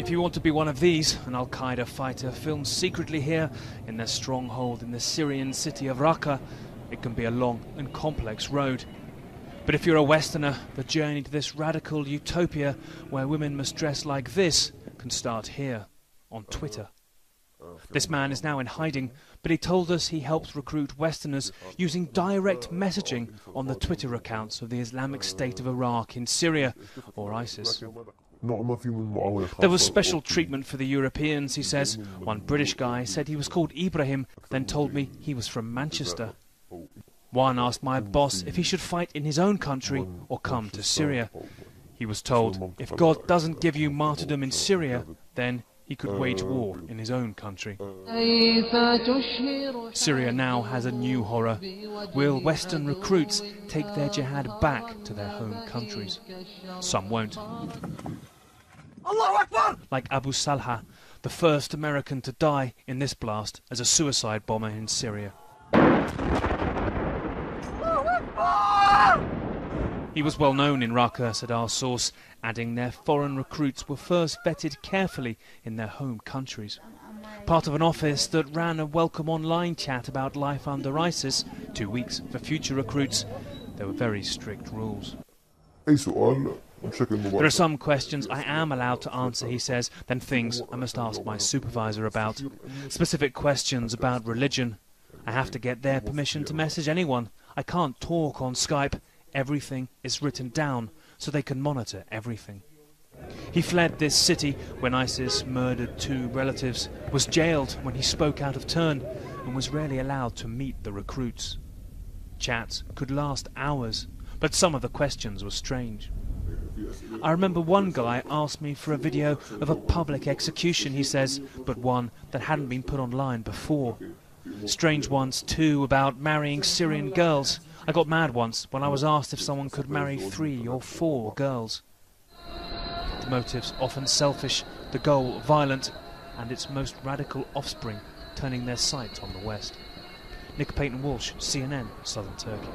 If you want to be one of these, an Al-Qaeda fighter filmed secretly here in their stronghold in the Syrian city of Raqqa, it can be a long and complex road. But if you're a Westerner, the journey to this radical utopia where women must dress like this can start here, on Twitter. This man is now in hiding, but he told us he helps recruit Westerners using direct messaging on the Twitter accounts of the Islamic State of Iraq in Syria, or ISIS. There was special treatment for the Europeans, he says. One British guy said he was called Ibrahim, then told me he was from Manchester. One asked my boss if he should fight in his own country or come to Syria. He was told, if God doesn't give you martyrdom in Syria, then he could wage war in his own country. Syria now has a new horror. Will Western recruits take their jihad back to their home countries? Some won't. Like Abu Salha, the first American to die in this blast as a suicide bomber in Syria. He was well known in Raqqa, said our source, adding their foreign recruits were first vetted carefully in their home countries. Part of an office that ran a welcome online chat about life under ISIS, 2 weeks for future recruits, there were very strict rules. There are some questions I am allowed to answer, he says, then things I must ask my supervisor about. Specific questions about religion. I have to get their permission to message anyone. I can't talk on Skype. Everything is written down so they can monitor everything. He fled this city when ISIS murdered 2 relatives, was jailed when he spoke out of turn, and was rarely allowed to meet the recruits. Chats could last hours, but some of the questions were strange. I remember one guy asked me for a video of a public execution, he says, but one that hadn't been put online before. Strange ones too about marrying Syrian girls. I got mad once when I was asked if someone could marry 3 or 4 girls. The motives often selfish, the goal violent, and its most radical offspring turning their sights on the West. Nick Payton-Walsh, CNN, Southern Turkey.